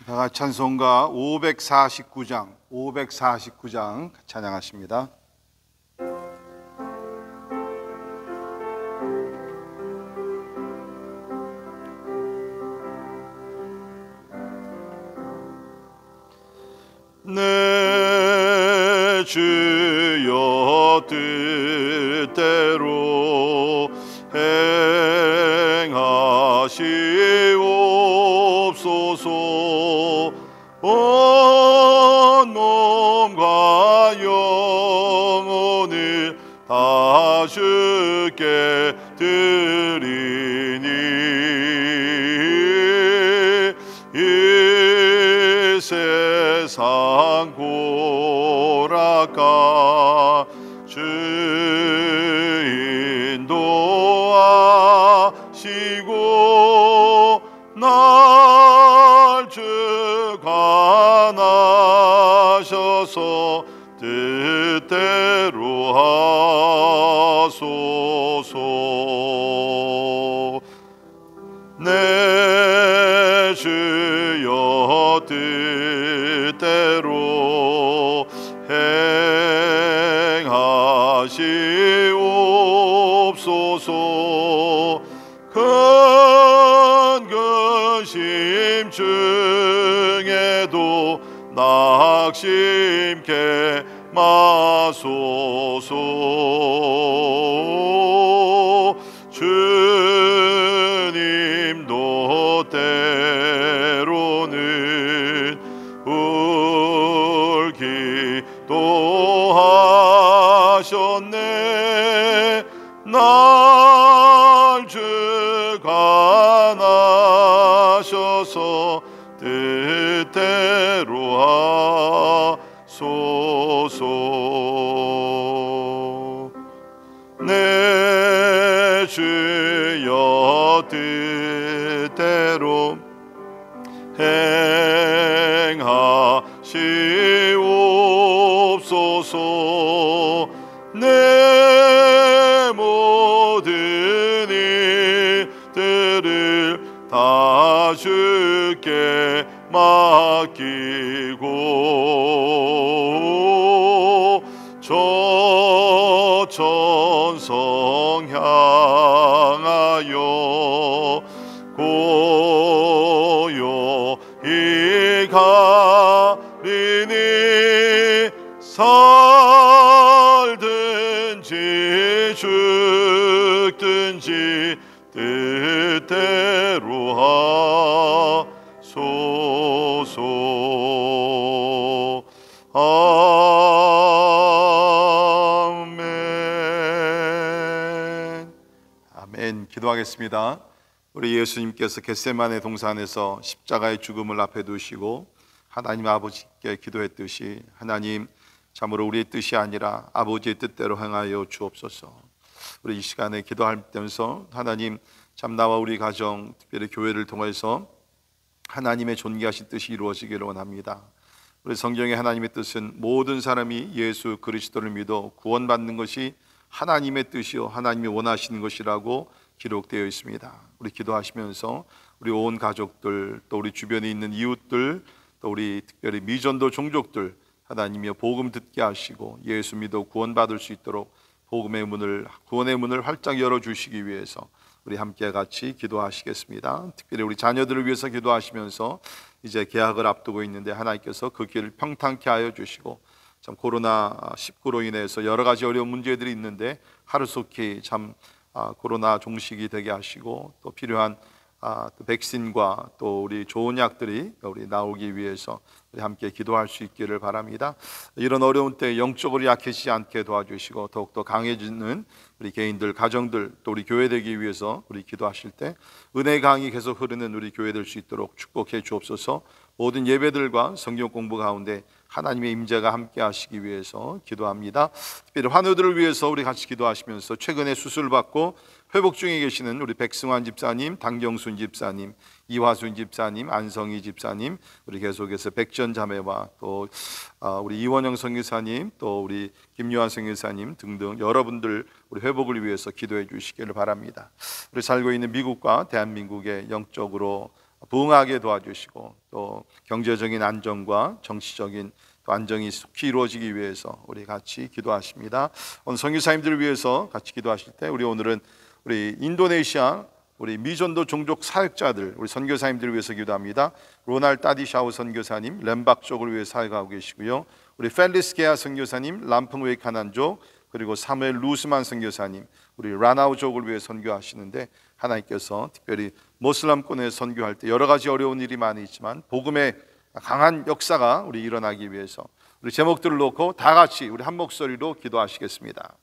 다같이 찬송가 549장 찬양하십니다. 내 주여 뜻대로 행하시옵소서. 온 몸과 영혼을 다 주께 드리니 이 세상 고락가 주 인도하시고 날 주관하셔서 뜻대로 하소서. 내 주여 뜻대로 행하시옵소서. 큰 근심 중에도 낙심케 마소서. 주님도 때로는 울기도 하셨네. 날 주관하셔서 뜻대로 하소서. 내 주여 뜻대로 행하시옵소서. 내 모든 일들을 다 주께 맡기고 저 천성 향하여 고요히 가리니 살든지 죽든지 뜻대로 하소서. 아멘. 아멘. 기도하겠습니다. 우리 예수님께서 겟세마네 동산에서 십자가의 죽음을 앞에 두시고 하나님 아버지께 기도했듯이 하나님 참으로 우리의 뜻이 아니라 아버지의 뜻대로 행하여 주옵소서. 우리 이 시간에 기도하면서 하나님 참 나와 우리 가정 특별히 교회를 통해서 하나님의 존귀하신 뜻이 이루어지기를 원합니다. 우리 성경의 하나님의 뜻은 모든 사람이 예수 그리스도를 믿어 구원받는 것이 하나님의 뜻이요 하나님이 원하시는 것이라고 기록되어 있습니다. 우리 기도하시면서 우리 온 가족들 또 우리 주변에 있는 이웃들 또 우리 특별히 미전도 종족들 하나님이여 복음 듣게 하시고 예수 믿어 구원받을 수 있도록 복음의 문을 구원의 문을 활짝 열어주시기 위해서 우리 함께 같이 기도하시겠습니다. 특별히 우리 자녀들을 위해서 기도하시면서 이제 개학을 앞두고 있는데 하나님께서 그 길을 평탄케 하여 주시고 참 코로나19로 인해서 여러 가지 어려운 문제들이 있는데 하루속히 참 코로나 종식이 되게 하시고 또 필요한 또 백신과 또 우리 좋은 약들이 우리 나오기 위해서 우리 함께 기도할 수 있기를 바랍니다. 이런 어려운 때 영적으로 약해지지 않게 도와주시고 더욱더 강해지는 우리 개인들, 가정들 또 우리 교회 되기 위해서 우리 기도하실 때 은혜 강이 계속 흐르는 우리 교회 될 수 있도록 축복해 주옵소서. 모든 예배들과 성경 공부 가운데 하나님의 임재가 함께 하시기 위해서 기도합니다. 특별히 환우들을 위해서 우리 같이 기도하시면서 최근에 수술받고 회복 중에 계시는 우리 백승환 집사님, 당경순 집사님, 이화순 집사님, 안성희 집사님, 우리 계속해서 백전 자매와 또 우리 이원영 선교사님, 또 우리 김요한 선교사님 등등 여러분들 우리 회복을 위해서 기도해 주시기를 바랍니다. 우리 살고 있는 미국과 대한민국의 영적으로 부흥하게 도와주시고 또 경제적인 안정과 정치적인 또 안정이 속히 이루어지기 위해서 우리 같이 기도하십니다. 오늘 선교사님들을 위해서 같이 기도하실 때 오늘은 우리 인도네시아 우리 미전도 종족 사역자들 우리 선교사님들을 위해서 기도합니다. 로날 따디샤우 선교사님 렘박 쪽을 위해 사역하고 계시고요. 우리 펠리스 게아 선교사님 람풍웨이 카난족, 그리고 사무엘 루스만 선교사님 우리 라나우족을 위해 선교하시는데 하나님께서 특별히 모슬람권에 선교할 때 여러 가지 어려운 일이 많이 있지만 복음의 강한 역사가 우리 일어나기 위해서 우리 제목들을 놓고 다 같이 우리 한 목소리로 기도하시겠습니다.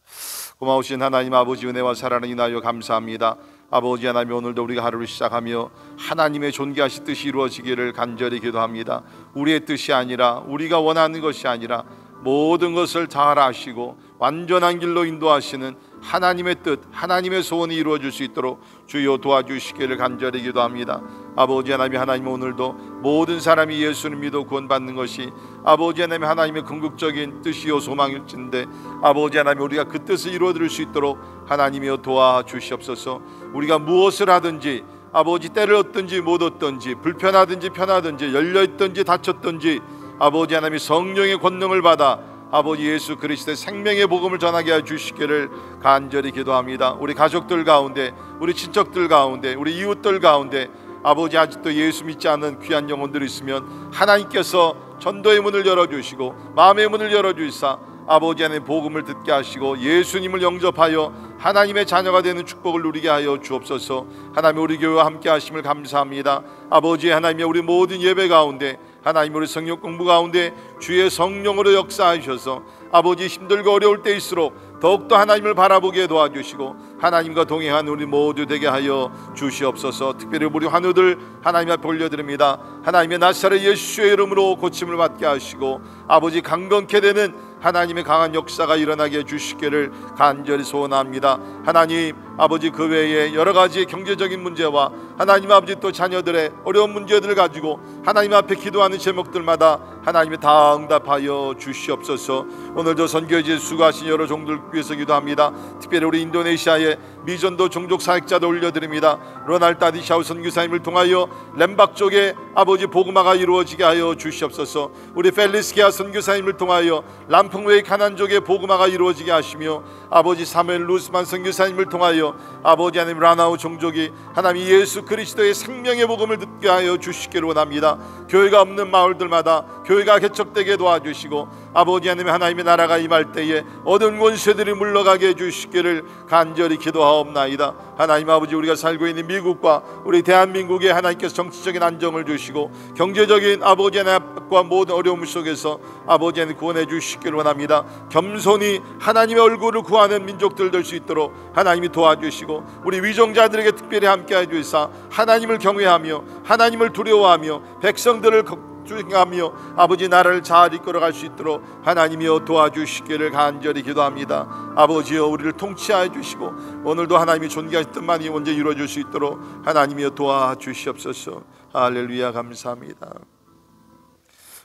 고마우신 하나님 아버지, 은혜와 사랑을 인하여 감사합니다. 아버지 하나님, 오늘도 우리가 하루를 시작하며 하나님의 존귀하신 뜻이 이루어지기를 간절히 기도합니다. 우리의 뜻이 아니라, 우리가 원하는 것이 아니라 모든 것을 잘 아시고 완전한 길로 인도하시는 하나님의 뜻, 하나님의 소원이 이루어질 수 있도록 주여 도와주시기를 간절히 기도합니다. 아버지 하나님, 오늘도 모든 사람이 예수를 믿어 구원받는 것이 아버지 하나님 하나님의 궁극적인 뜻이요 소망일진데, 아버지 하나님 우리가 그 뜻을 이루어드릴 수 있도록 하나님이여 도와주시옵소서. 우리가 무엇을 하든지 아버지 때를 얻든지 못 얻든지, 불편하든지 편하든지, 열려있든지 닫혔든지 아버지 하나님이 성령의 권능을 받아 아버지 예수 그리스도의 생명의 복음을 전하게 해 주시기를 간절히 기도합니다. 우리 가족들 가운데, 우리 친척들 가운데, 우리 이웃들 가운데 아버지 아직도 예수 믿지 않는 귀한 영혼들이 있으면 하나님께서 전도의 문을 열어주시고 마음의 문을 열어주시사 아버지 하나님 복음을 듣게 하시고 예수님을 영접하여 하나님의 자녀가 되는 축복을 누리게 하여 주옵소서. 하나님 우리 교회와 함께 하심을 감사합니다. 아버지 하나님, 우리 모든 예배 가운데 하나님 우리 성경 공부 가운데 주의 성령으로 역사하셔서 아버지 힘들고 어려울 때일수록 더욱더 하나님을 바라보게 도와주시고 하나님과 동행한 우리 모두 되게 하여 주시옵소서. 특별히 우리 환우들 하나님 앞에 올려드립니다. 하나님의 나사렛 예수의 이름으로 고침을 받게 하시고 아버지 강건케 되는 하나님의 강한 역사가 일어나게 해주시기를 간절히 소원합니다. 하나님 아버지, 그 외에 여러 가지 경제적인 문제와 하나님 아버지 또 자녀들의 어려운 문제들을 가지고 하나님 앞에 기도하는 제목들마다 하나님이 다 응답하여 주시옵소서. 오늘도 선교지에 수고하신 여러 종들 위해서 기도합니다. 특별히 우리 인도네시아의 미전도 종족 사역자도 올려드립니다. 로날 따디샤우 선교사님을 통하여 렘박 쪽에 아버지 복음화가 이루어지게 하여 주시옵소서. 우리 펠리스 게아 선교사님을 통하여 람풍웨이 카난족의 복음화가 이루어지게 하시며 아버지 사무엘 루스만 선교사님을 통하여 아버지 하나님 라나우 종족이 하나님 예수 그리스도의 생명의 복음을 듣게 하여 주시기를 원합니다. 교회가 없는 마을들마다 교회가 개척되게 도와주시고 아버지 하나님 하나님의 나라가 임할 때에 어두운 권세들이 물러가게 해주시기를 간절히 기도하옵나이다. 하나님 아버지, 우리가 살고 있는 미국과 우리 대한민국에 하나님께서 정치적인 안정을 주시고 경제적인 아버지 하나님과 모든 어려움 속에서 아버지 하나님 구원해 주시기를 원합니다. 겸손히 하나님의 얼굴을 구하는 민족들 될 수 있도록 하나님이 도와주시고 우리 위정자들에게 특별히 함께해 주시사 하나님을 경외하며 하나님을 두려워하며 백성들을 주행하며 아버지 나라를 잘 이끌어갈 수 있도록 하나님이여 도와주시기를 간절히 기도합니다. 아버지여, 우리를 통치하여 주시고 오늘도 하나님이 존귀하신 뜻만이 언제 이루어질 수 있도록 하나님이여 도와주시옵소서. 할렐루야, 감사합니다.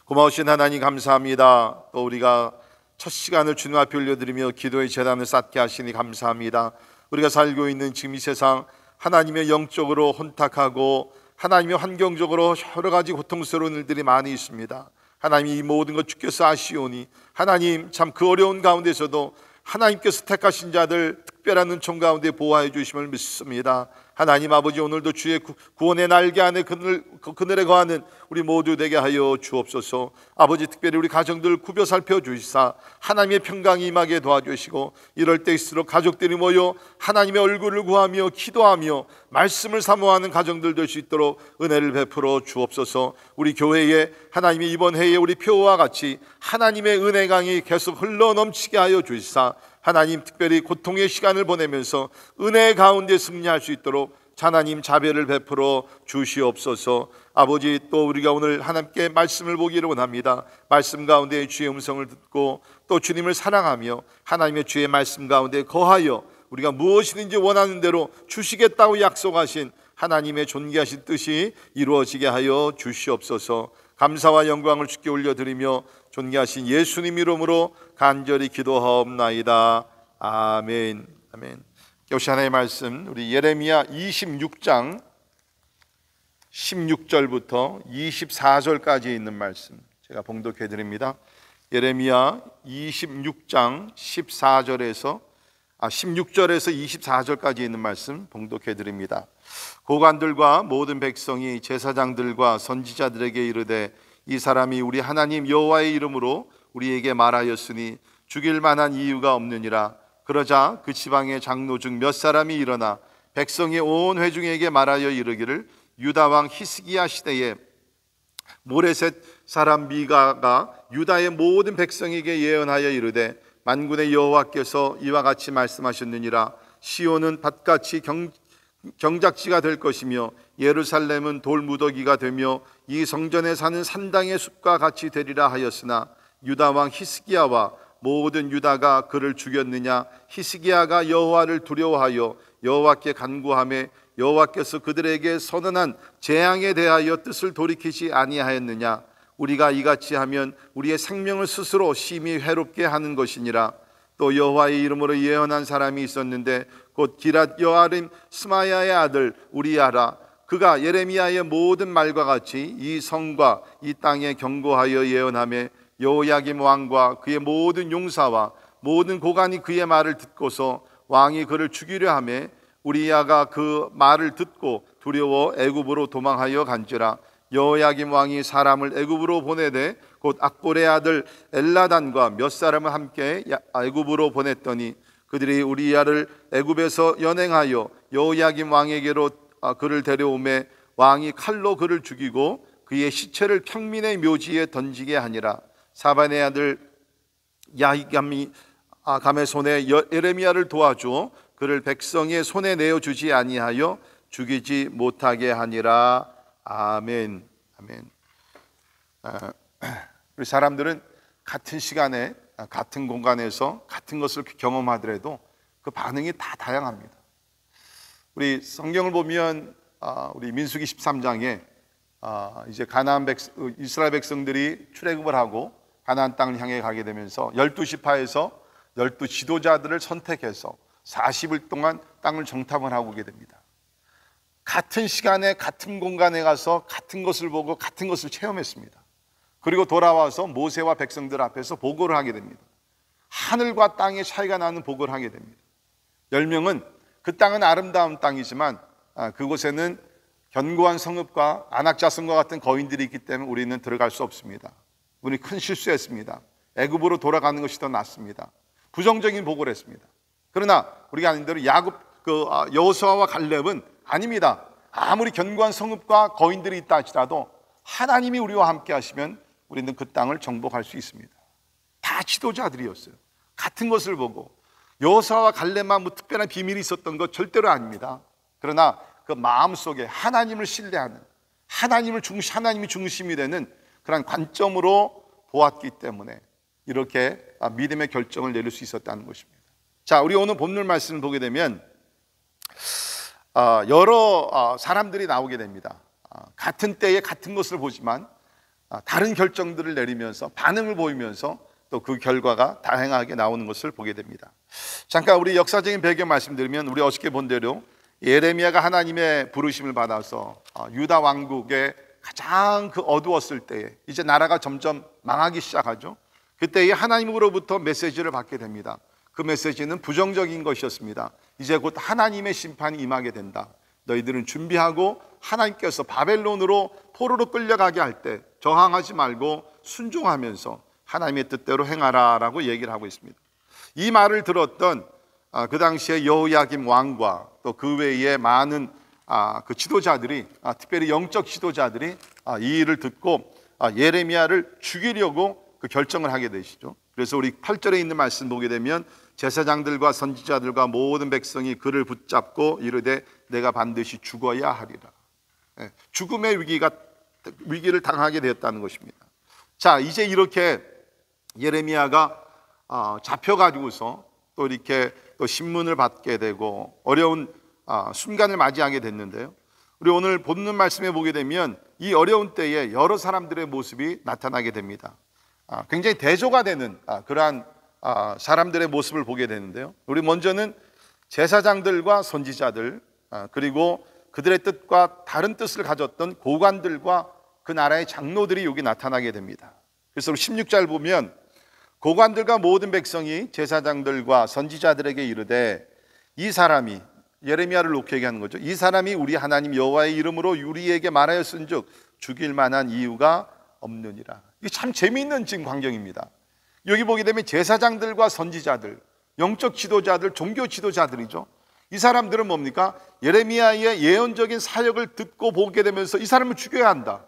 고마우신 하나님 감사합니다. 또 우리가 첫 시간을 주님 앞에 올려드리며 기도의 제단을 쌓게 하시니 감사합니다. 우리가 살고 있는 지금 이 세상 하나님의 영적으로 혼탁하고 하나님의 환경적으로 여러 가지 고통스러운 일들이 많이 있습니다. 하나님이 이 모든 것 주께서 아시오니 하나님 참 그 어려운 가운데서도 하나님께서 택하신 자들 특별한 은총 가운데 보호해 주심을 믿습니다. 하나님 아버지, 오늘도 주의 구원의 날개 안에 그늘에 거하는 우리 모두 되게 하여 주옵소서. 아버지, 특별히 우리 가정들 구벼 살펴주시사 하나님의 평강이 임하게 도와주시고 이럴 때일수록 가족들이 모여 하나님의 얼굴을 구하며 기도하며 말씀을 사모하는 가정들 될 수 있도록 은혜를 베풀어 주옵소서. 우리 교회에 하나님이 이번 해에 우리 표와 같이 하나님의 은혜 강이 계속 흘러 넘치게 하여 주시사 하나님 특별히 고통의 시간을 보내면서 은혜 가운데 승리할 수 있도록 하나님 자비를 베풀어 주시옵소서. 아버지, 또 우리가 오늘 하나님께 말씀을 보기를 원합니다. 말씀 가운데 주의 음성을 듣고 또 주님을 사랑하며 하나님의 주의 말씀 가운데 거하여 우리가 무엇이든지 원하는 대로 주시겠다고 약속하신 하나님의 존귀하신 뜻이 이루어지게 하여 주시옵소서. 감사와 영광을 주께 올려드리며 존귀하신 예수님 이름으로 간절히 기도하옵나이다. 아멘. 아멘. 역시 하나님의 말씀 우리 예레미야 26장 16절부터 24절까지 있는 말씀 제가 봉독해 드립니다. 예레미야 26장 16절에서 24절까지 있는 말씀 봉독해 드립니다. 고관들과 모든 백성이 제사장들과 선지자들에게 이르되 이 사람이 우리 하나님 여호와의 이름으로 우리에게 말하였으니 죽일 만한 이유가 없느니라. 그러자 그 지방의 장로 중 몇 사람이 일어나 백성의 온 회중에게 말하여 이르기를 유다 왕 히스기야 시대에 모레셋 사람 미가가 유다의 모든 백성에게 예언하여 이르되 만군의 여호와께서 이와 같이 말씀하셨느니라. 시온은 밭같이 경작지가 될 것이며 예루살렘은 돌무더기가 되며 이 성전에 사는 산당의 숲과 같이 되리라 하였으나 유다 왕 히스기야와 모든 유다가 그를 죽였느냐? 히스기야가 여호와를 두려워하여 여호와께 간구하며 여호와께서 그들에게 선언한 재앙에 대하여 뜻을 돌이키지 아니하였느냐? 우리가 이같이 하면 우리의 생명을 스스로 심히 해롭게 하는 것이니라. 또 여호와의 이름으로 예언한 사람이 있었는데 곧 기랏 여아림 스마야의 아들 우리야라. 그가 예레미야의 모든 말과 같이 이 성과 이 땅에 경고하여 예언하며 여호야김 왕과 그의 모든 용사와 모든 고관이 그의 말을 듣고서 왕이 그를 죽이려 하며 우리야가 그 말을 듣고 두려워 애굽으로 도망하여 간지라. 여호야김 왕이 사람을 애굽으로 보내되 곧 악볼의 아들 엘라단과 몇 사람을 함께 애굽으로 보냈더니 그들이 우리야를 애굽에서 연행하여 여호야김 왕에게로 그를 데려오매 왕이 칼로 그를 죽이고 그의 시체를 평민의 묘지에 던지게 하니라. 사반의 아들 야히감이 감의 손에 예레미야를 도와주어 그를 백성의 손에 내어주지 아니하여 죽이지 못하게 하니라. 아멘. 아멘. 우리 사람들은 같은 시간에 같은 공간에서 같은 것을 경험하더라도 그 반응이 다 다양합니다. 우리 성경을 보면 우리 민수기 13장에 이제 이스라엘 백성들이 출애굽을 하고 가나안 땅을 향해 가게 되면서 12지파에서 12지도자들을 선택해서 40일 동안 땅을 정탐을 하고 오게 됩니다. 같은 시간에 같은 공간에 가서 같은 것을 보고 같은 것을 체험했습니다. 그리고 돌아와서 모세와 백성들 앞에서 보고를 하게 됩니다. 하늘과 땅의 차이가 나는 보고를 하게 됩니다. 10명은 그 땅은 아름다운 땅이지만 그곳에는 견고한 성읍과 안악자성과 같은 거인들이 있기 때문에 우리는 들어갈 수 없습니다. 우리 큰 실수했습니다. 애굽으로 돌아가는 것이 더 낫습니다. 부정적인 보고를 했습니다. 그러나 우리가 아는 대로 여호수아와 갈렙은 아닙니다. 아무리 견고한 성읍과 거인들이 있다 할지라도 하나님이 우리와 함께 하시면 우리는 그 땅을 정복할 수 있습니다. 다 지도자들이었어요. 같은 것을 보고 여호수아와 갈렙만 뭐 특별한 비밀이 있었던 것 절대로 아닙니다. 그러나 그 마음속에 하나님을 신뢰하는 하나님이 중심이 되는 그런 관점으로 보았기 때문에 이렇게 믿음의 결정을 내릴 수 있었다는 것입니다. 자, 우리 오늘 본문 말씀을 보게 되면 여러 사람들이 나오게 됩니다. 같은 때에 같은 것을 보지만 다른 결정들을 내리면서 반응을 보이면서 또 그 결과가 다양하게 나오는 것을 보게 됩니다. 잠깐 우리 역사적인 배경 말씀드리면 우리 어저께 본 대로 예레미야가 하나님의 부르심을 받아서 유다 왕국의 가장 그 어두웠을 때에 이제 나라가 점점 망하기 시작하죠. 그때에 하나님으로부터 메시지를 받게 됩니다. 그 메시지는 부정적인 것이었습니다. 이제 곧 하나님의 심판이 임하게 된다. 너희들은 준비하고 하나님께서 바벨론으로 포로로 끌려가게 할 때 저항하지 말고 순종하면서 하나님의 뜻대로 행하라 라고 얘기를 하고 있습니다. 이 말을 들었던 그 당시에 여호야김 왕과 또 그 외에 많은 그 지도자들이 특별히 영적 지도자들이 이 일을 듣고 예레미야를 죽이려고 그 결정을 하게 되시죠. 그래서 우리 8절에 있는 말씀 보게 되면 제사장들과 선지자들과 모든 백성이 그를 붙잡고 이르되 내가 반드시 죽어야 하리라. 죽음의 위기를 당하게 되었다는 것입니다. 자, 이제 이렇게 예레미야가 잡혀가지고서 또 이렇게 또 신문을 받게 되고 어려운 순간을 맞이하게 됐는데요. 우리 오늘 본문 말씀에 보게 되면 이 어려운 때에 여러 사람들의 모습이 나타나게 됩니다. 굉장히 대조가 되는 그러한 사람들의 모습을 보게 되는데요. 우리 먼저는 제사장들과 선지자들 그리고 그들의 뜻과 다른 뜻을 가졌던 고관들과 그 나라의 장로들이 여기 나타나게 됩니다. 그래서 16절 보면 고관들과 모든 백성이 제사장들과 선지자들에게 이르되 이 사람이, 예레미야를 놓고 얘기하는 거죠. 이 사람이 우리 하나님 여호와의 이름으로 우리에게 말하였은즉 죽일 만한 이유가 없느니라. 이게 참 재미있는 지금 광경입니다. 여기 보게 되면 제사장들과 선지자들, 영적 지도자들, 종교 지도자들이죠. 이 사람들은 뭡니까? 예레미야의 예언적인 사역을 듣고 보게 되면서 이 사람을 죽여야 한다,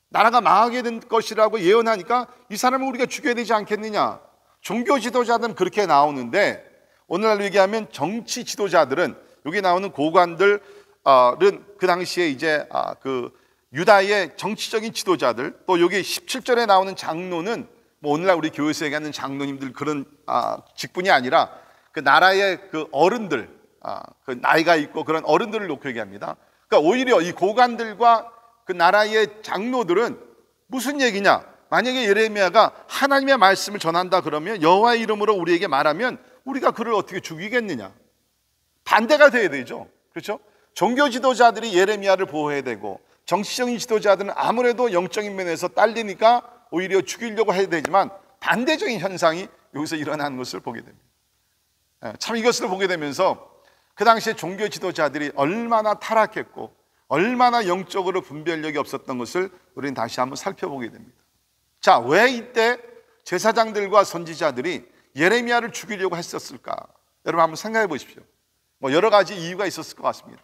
나라가 망하게 된 것이라고 예언하니까 이 사람을 우리가 죽여야 되지 않겠느냐. 종교 지도자들은 그렇게 나오는데, 오늘날로 얘기하면 정치 지도자들은, 여기 나오는 고관들은 그 당시에 이제 그 유다의 정치적인 지도자들, 또 여기 17절에 나오는 장로는 뭐 오늘날 우리 교회에서 얘기하는 장로님들 그런 직분이 아니라 그 나라의 그 어른들, 그 나이가 있고 그런 어른들을 놓고 얘기합니다. 그러니까 오히려 이 고관들과 그 나라의 장로들은 무슨 얘기냐? 만약에 예레미야가 하나님의 말씀을 전한다 그러면, 여호와의 이름으로 우리에게 말하면 우리가 그를 어떻게 죽이겠느냐? 반대가 돼야 되죠. 그렇죠? 종교 지도자들이 예레미야를 보호해야 되고, 정치적인 지도자들은 아무래도 영적인 면에서 딸리니까 오히려 죽이려고 해야 되지만, 반대적인 현상이 여기서 일어나는 것을 보게 됩니다. 참 이것을 보게 되면서 그 당시에 종교 지도자들이 얼마나 타락했고 얼마나 영적으로 분별력이 없었던 것을 우리는 다시 한번 살펴보게 됩니다. 자, 왜 이때 제사장들과 선지자들이 예레미야를 죽이려고 했었을까? 여러분 한번 생각해 보십시오. 뭐 여러 가지 이유가 있었을 것 같습니다.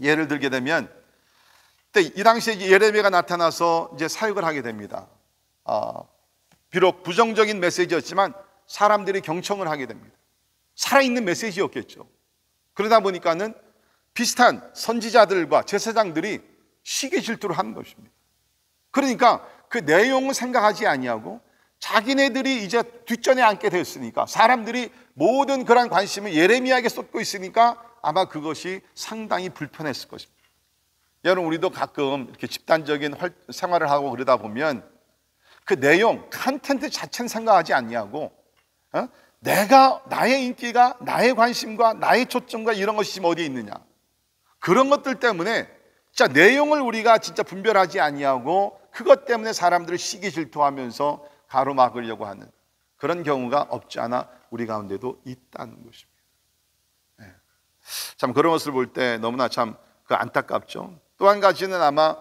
예를 들게 되면, 그때 이 당시에 예레미야가 나타나서 이제 사역을 하게 됩니다. 비록 부정적인 메시지였지만 사람들이 경청을 하게 됩니다. 살아있는 메시지였겠죠. 그러다 보니까는 비슷한 선지자들과 제사장들이 시기 질투를 하는 것입니다. 그러니까 그 내용을 생각하지 아니하고 자기네들이 이제 뒷전에 앉게 되었으니까, 사람들이 모든 그런 관심을 예레미야에게 쏟고 있으니까 아마 그것이 상당히 불편했을 것입니다. 여러분, 우리도 가끔 이렇게 집단적인 생활을 하고 그러다 보면 그 내용, 컨텐츠 자체는 생각하지 않냐고, 내가, 나의 인기가, 나의 관심과 나의 초점과 이런 것이 지금 어디에 있느냐, 그런 것들 때문에 진짜 내용을 우리가 진짜 분별하지 아니하고 그것 때문에 사람들을 시기 질투하면서 가로막으려고 하는 그런 경우가 없지 않아 우리 가운데도 있다는 것입니다. 참 그런 것을 볼 때 너무나 참 안타깝죠. 또 한 가지는 아마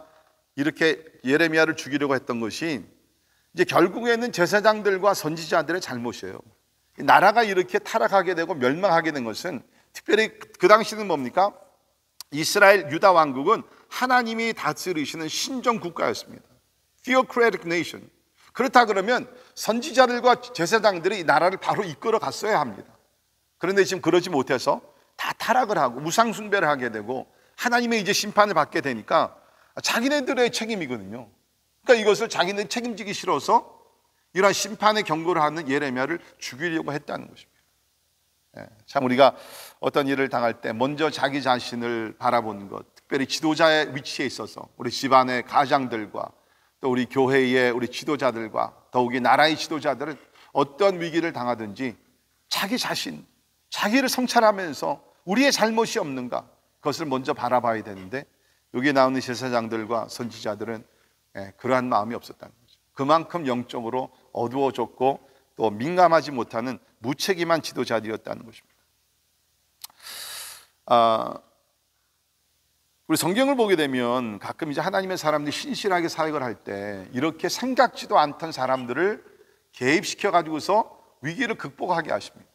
이렇게 예레미야를 죽이려고 했던 것이 이제 결국에는 제사장들과 선지자들의 잘못이에요. 나라가 이렇게 타락하게 되고 멸망하게 된 것은, 특별히 그 당시는 뭡니까? 이스라엘 유다 왕국은 하나님이 다스리시는 신정 국가였습니다. Theocratic nation. 그렇다 그러면 선지자들과 제사장들이 이 나라를 바로 이끌어 갔어야 합니다. 그런데 지금 그러지 못해서 다 타락을 하고 무상 숭배를 하게 되고 하나님의 이제 심판을 받게 되니까 자기네들의 책임이거든요. 그러니까 이것을 자기네들 책임지기 싫어서 이러한 심판의 경고를 하는 예레미야를 죽이려고 했다는 것입니다. 참 우리가 어떤 일을 당할 때 먼저 자기 자신을 바라보는 것, 특별히 지도자의 위치에 있어서 우리 집안의 가장들과 또 우리 교회의 우리 지도자들과 더욱이 나라의 지도자들은 어떤 위기를 당하든지 자기 자신, 자기를 성찰하면서 우리의 잘못이 없는가, 그것을 먼저 바라봐야 되는데, 여기 나오는 제사장들과 선지자들은 그러한 마음이 없었다는 거죠. 그만큼 영적으로 어두워졌고 또 민감하지 못하는 무책임한 지도자들이었다는 것입니다. 우리 성경을 보게 되면 가끔 이제 하나님의 사람들이 신실하게 사역을 할 때 이렇게 생각지도 않던 사람들을 개입시켜 가지고서 위기를 극복하게 하십니다.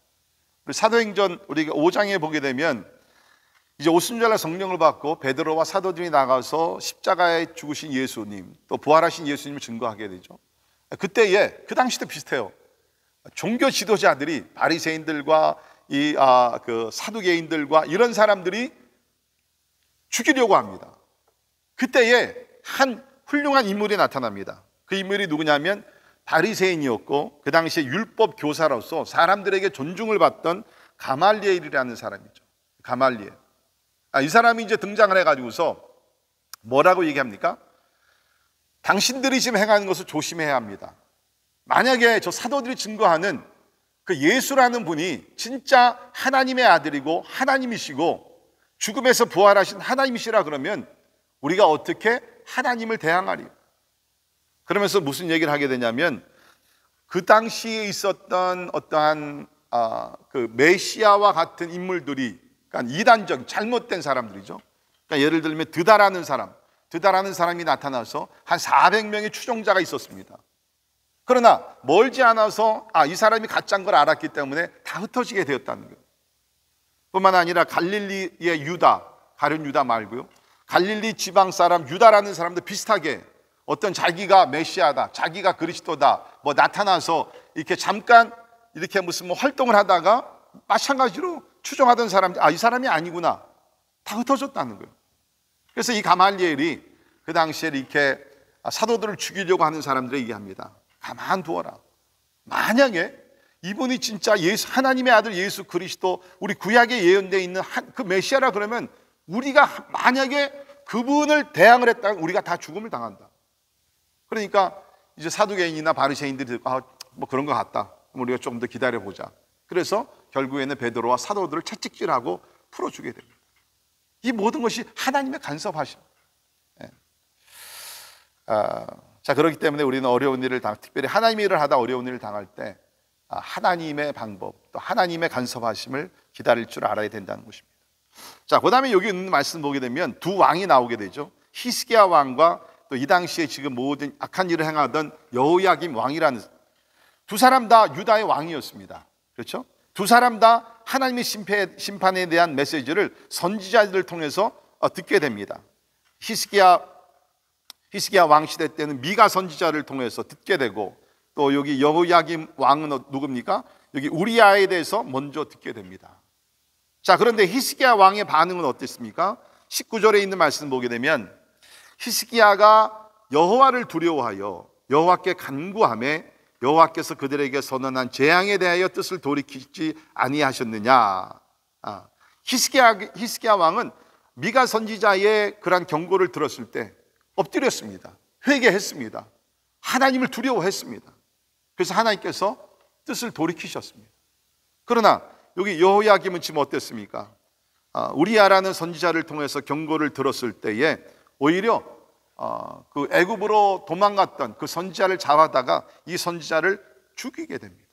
우리 사도행전 우리가 5장에 보게 되면 이제 오순절날 성령을 받고 베드로와 사도들이 나가서 십자가에 죽으신 예수님, 또 부활하신 예수님을 증거하게 되죠. 그때에 그 당시도 비슷해요. 종교 지도자들이 바리새인들과 그 사두개인들과 이런 사람들이 죽이려고 합니다. 그때에 한 훌륭한 인물이 나타납니다. 그 인물이 누구냐면 바리새인이었고 그 당시에 율법 교사로서 사람들에게 존중을 받던 가말리엘이라는 사람이죠. 가말리엘. 이 사람이 이제 등장을 해가지고서 뭐라고 얘기합니까? 당신들이 지금 행하는 것을 조심해야 합니다. 만약에 저 사도들이 증거하는 그 예수라는 분이 진짜 하나님의 아들이고 하나님이시고 죽음에서 부활하신 하나님이시라 그러면 우리가 어떻게 하나님을 대항하리? 그러면서 무슨 얘기를 하게 되냐면 그 당시에 있었던 어떠한 그 메시아와 같은 인물들이, 그러니까 이단적 잘못된 사람들이죠. 그러니까 예를 들면 드다라는 사람이 나타나서 한 400명의 추종자가 있었습니다. 그러나 멀지 않아서 이 사람이 가짜인 걸 알았기 때문에 다 흩어지게 되었다는 거예요. 뿐만 아니라 갈릴리의 유다, 가룟 유다 말고요, 갈릴리 지방 사람 유다라는 사람도 비슷하게 어떤 자기가 메시아다, 자기가 그리스도다 나타나서 이렇게 잠깐 이렇게 무슨 활동을 하다가 마찬가지로 추종하던 사람들, 이 사람이 아니구나, 다 흩어졌다는 거예요. 그래서 이 가말리엘이 그 당시에 이렇게 사도들을 죽이려고 하는 사람들에게 얘기합니다. 가만두어라. 만약에 이분이 진짜 하나님의 아들 예수 그리스도, 우리 구약에 예언되어 있는 그 메시아라 그러면 우리가 만약에 그분을 대항을 했다면 우리가 다 죽음을 당한다. 그러니까 이제 사두개인이나 바리새인들이 뭐 그런 것 같다. 우리가 조금 더 기다려보자. 그래서 결국에는 베드로와 사도들을 채찍질하고 풀어주게 됩니다. 이 모든 것이 하나님의 간섭하심. 자, 그렇기 때문에 우리는 어려운 일을 특별히 하나님의 일을 하다 어려운 일을 당할 때 하나님의 방법, 또 하나님의 간섭하심을 기다릴 줄 알아야 된다는 것입니다. 자, 그 다음에 여기 있는 말씀 보게 되면 두 왕이 나오게 되죠. 히스기야 왕과 또 이 당시에 지금 모든 악한 일을 행하던 여호야김 왕이라는 두 사람 다 유다의 왕이었습니다. 그렇죠? 두 사람 다 하나님의 심판에 대한 메시지를 선지자들을 통해서 듣게 됩니다. 히스기야 왕 시대 때는 미가 선지자를 통해서 듣게 되고, 또 여기 여호야김 왕은 누굽니까? 여기 우리야에 대해서 먼저 듣게 됩니다. 자, 그런데 히스기야 왕의 반응은 어땠습니까? 19절에 있는 말씀 보게 되면 히스기야가 여호와를 두려워하여 여호와께 간구하매 여호와께서 그들에게 선언한 재앙에 대하여 뜻을 돌이키지 아니하셨느냐. 히스기야 왕은 미가 선지자의 그러한 경고를 들었을 때 엎드렸습니다. 회개했습니다. 하나님을 두려워했습니다. 그래서 하나님께서 뜻을 돌이키셨습니다. 그러나 여기 여호야김은 지금 어땠습니까? 우리야라는 선지자를 통해서 경고를 들었을 때에 오히려 그 애굽으로 도망갔던 그 선지자를 잡아다가 이 선지자를 죽이게 됩니다.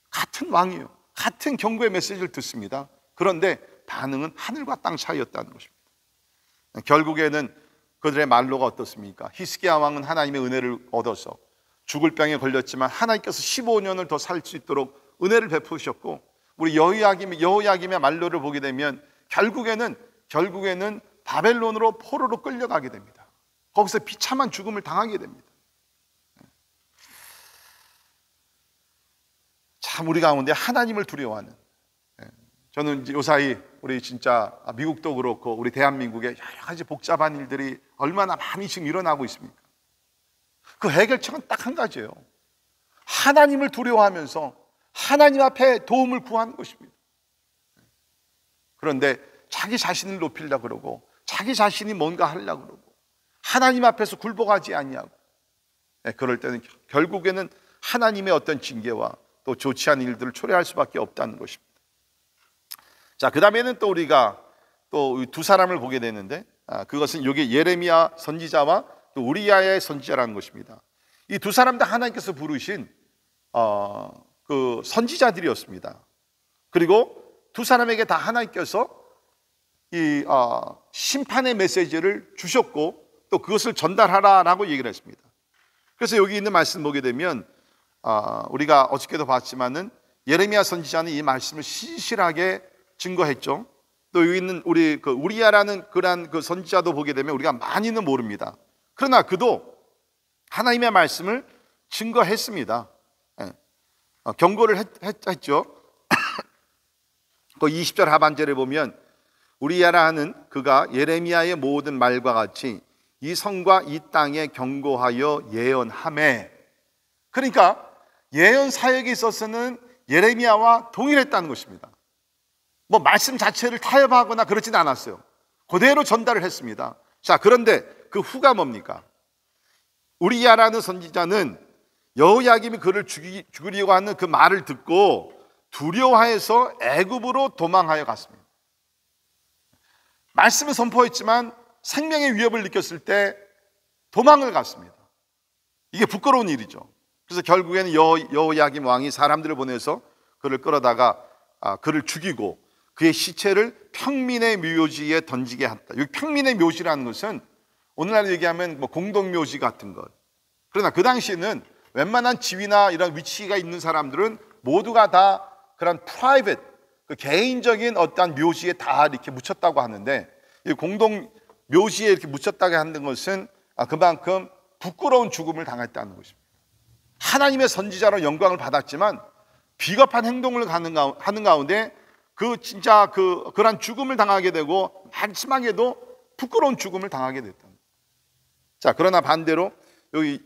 같은 왕이에요. 같은 경고의 메시지를 듣습니다. 그런데 반응은 하늘과 땅 차이였다는 것입니다. 결국에는 그들의 말로가 어떻습니까? 히스기야 왕은 하나님의 은혜를 얻어서 죽을 병에 걸렸지만 하나님께서 15년을 더 살 수 있도록 은혜를 베푸셨고, 우리 여호야김의 말로를 보게 되면 결국에는 바벨론으로 포로로 끌려가게 됩니다. 거기서 비참한 죽음을 당하게 됩니다. 참 우리 가운데 하나님을 두려워하는, 저는 요사이 우리 진짜 미국도 그렇고 우리 대한민국에 여러 가지 복잡한 일들이 얼마나 많이 지금 일어나고 있습니까? 그 해결책은 딱 한 가지예요. 하나님을 두려워하면서 하나님 앞에 도움을 구하는 것입니다. 그런데 자기 자신을 높이려고 그러고 자기 자신이 뭔가 하려고 그러고 하나님 앞에서 굴복하지 아니하고, 그럴 때는 결국에는 하나님의 어떤 징계와 또 좋지 않은 일들을 초래할 수밖에 없다는 것입니다. 자, 그 다음에는 또 우리가 또 두 사람을 보게 되는데, 그것은 여기 예레미야 선지자와 또 우리야의 선지자라는 것입니다. 이 두 사람 다 하나님께서 부르신 그 선지자들이었습니다. 그리고 두 사람에게 다 하나님께서 이 심판의 메시지를 주셨고 또 그것을 전달하라라고 얘기를 했습니다. 그래서 여기 있는 말씀 보게 되면 우리가 어저께도 봤지만은 예레미야 선지자는 이 말씀을 신실하게 증거했죠. 또 여기 있는 우리 그 우리야라는 그러한 그 선지자도 보게 되면 우리가 많이는 모릅니다. 그러나 그도 하나님의 말씀을 증거했습니다. 경고를 했죠. 그 20절 하반절에 보면 우리야라 하는 그가 예레미야의 모든 말과 같이 이 성과 이 땅에 경고하여 예언하매, 그러니까 예언 사역에 있어서는 예레미야와 동일했다는 것입니다. 뭐 말씀 자체를 타협하거나 그러진 않았어요. 그대로 전달을 했습니다. 자, 그런데 그 후가 뭡니까? 우리야라는 선지자는 여호야김이 그를 죽이려고 하는 그 말을 듣고 두려워해서 애굽으로 도망하여 갔습니다. 말씀을 선포했지만 생명의 위협을 느꼈을 때 도망을 갔습니다. 이게 부끄러운 일이죠. 그래서 결국에는 여호야김 왕이 사람들을 보내서 그를 끌어다가 그를 죽이고 그의 시체를 평민의 묘지에 던지게 했다. 여기 평민의 묘지라는 것은 오늘날 얘기하면 뭐 공동묘지 같은 것. 그러나 그 당시에는 웬만한 지위나 이런 위치가 있는 사람들은 모두가 다 그런 프라이빗, 그 개인적인 어떠한 묘지에 다 이렇게 묻혔다고 하는데, 이 공동 묘지에 이렇게 묻혔다고 하는 것은 그만큼 부끄러운 죽음을 당했다는 것입니다. 하나님의 선지자로 영광을 받았지만 비겁한 행동을 하는 가운데 그러한 죽음을 당하게 되고 마지막에도 부끄러운 죽음을 당하게 됐다. 자, 그러나 반대로 여기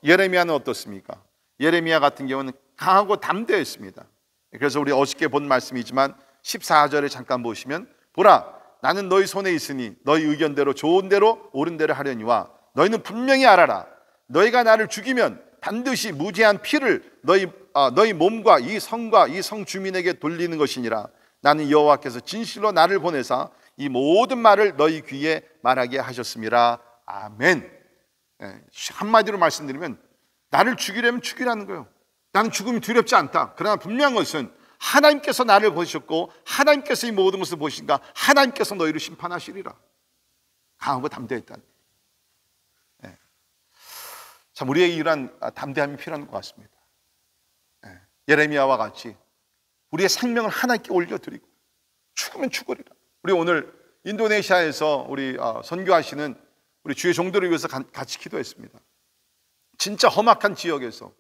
예레미야는 어떻습니까? 예레미야 같은 경우는 강하고 담대했습니다. 그래서 우리 어저께 본 말씀이지만 14절에 잠깐 보시면, 보라, 나는 너희 손에 있으니 너희 의견대로 좋은 대로 옳은 대로 하려니와 너희는 분명히 알아라. 너희가 나를 죽이면 반드시 무죄한 피를 너희 몸과 이 성과 이 성 주민에게 돌리는 것이니라. 나는 여호와께서 진실로 나를 보내사 이 모든 말을 너희 귀에 말하게 하셨음이라. 아멘. 한마디로 말씀드리면 나를 죽이려면 죽이라는 거예요. 나는 죽음이 두렵지 않다. 그러나 분명한 것은 하나님께서 나를 보셨고 하나님께서 이 모든 것을 보신가, 하나님께서 너희를 심판하시리라. 강하고 담대했다. 참 우리에게 이러한 담대함이 필요한 것 같습니다. 예레미야와 같이 우리의 생명을 하나님께 올려드리고 죽으면 죽으리라. 우리 오늘 인도네시아에서 우리 선교하시는 우리 주의 종들을 위해서 같이 기도했습니다. 진짜 험악한 지역에서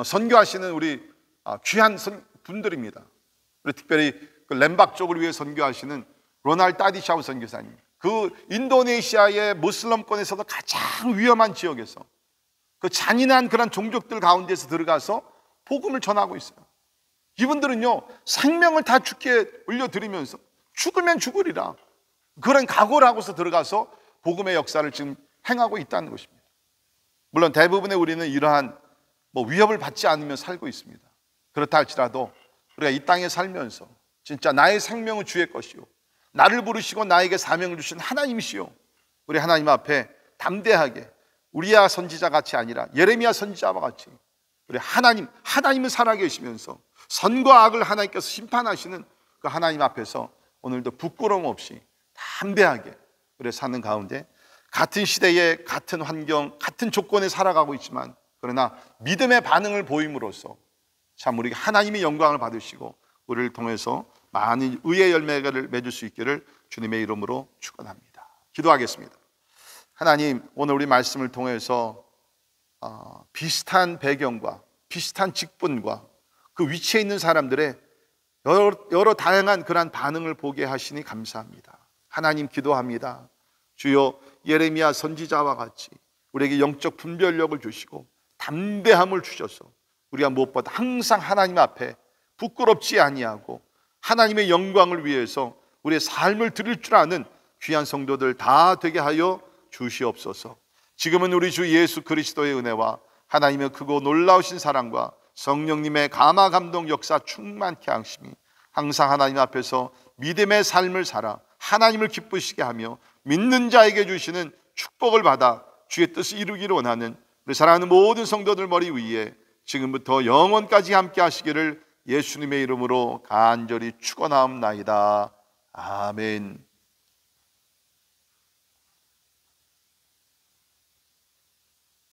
선교하시는 우리 귀한 분들입니다. 우리 특별히 그 렘박 쪽을 위해 선교하시는 로날 따디샤우 선교사님, 그 인도네시아의 무슬림권에서도 가장 위험한 지역에서 그 잔인한 그런 종족들 가운데서 들어가서 복음을 전하고 있어요. 이분들은요, 생명을 다 주께 올려드리면서 죽으면 죽으리라, 그런 각오를 하고서 들어가서 복음의 역사를 지금 행하고 있다는 것입니다. 물론 대부분의 우리는 이러한 위협을 받지 않으며 살고 있습니다. 그렇다 할지라도 우리가 이 땅에 살면서 진짜 나의 생명은 주의 것이요, 나를 부르시고 나에게 사명을 주신 하나님이시요, 우리 하나님 앞에 담대하게 우리야 선지자 같이 아니라 예레미야 선지자와 같이 우리 하나님은 살아계시면서 선과 악을 하나님께서 심판하시는 그 하나님 앞에서 오늘도 부끄러움 없이 담대하게 우리 사는 가운데 같은 시대에 같은 환경, 같은 조건에 살아가고 있지만 그러나 믿음의 반응을 보임으로써 참 우리가 하나님의 영광을 받으시고 우리를 통해서 많은 의의 열매를 맺을 수 있기를 주님의 이름으로 축원합니다. 기도하겠습니다. 하나님, 오늘 우리 말씀을 통해서 비슷한 배경과 비슷한 직분과 그 위치에 있는 사람들의 여러 다양한 그러한 반응을 보게 하시니 감사합니다. 하나님, 기도합니다. 주여, 예레미야 선지자와 같이 우리에게 영적 분별력을 주시고 담대함을 주셔서 우리가 무엇보다 항상 하나님 앞에 부끄럽지 아니하고 하나님의 영광을 위해서 우리의 삶을 드릴 줄 아는 귀한 성도들 다 되게 하여 주시옵소서. 지금은 우리 주 예수 그리스도의 은혜와 하나님의 크고 놀라우신 사랑과 성령님의 감화 감동 역사 충만케 하심이 항상 하나님 앞에서 믿음의 삶을 살아 하나님을 기쁘시게 하며 믿는 자에게 주시는 축복을 받아 주의 뜻을 이루기를 원하는 우리 사랑하는 모든 성도들 머리 위에 지금부터 영원까지 함께 하시기를 예수님의 이름으로 간절히 축원하옵나이다. 아멘.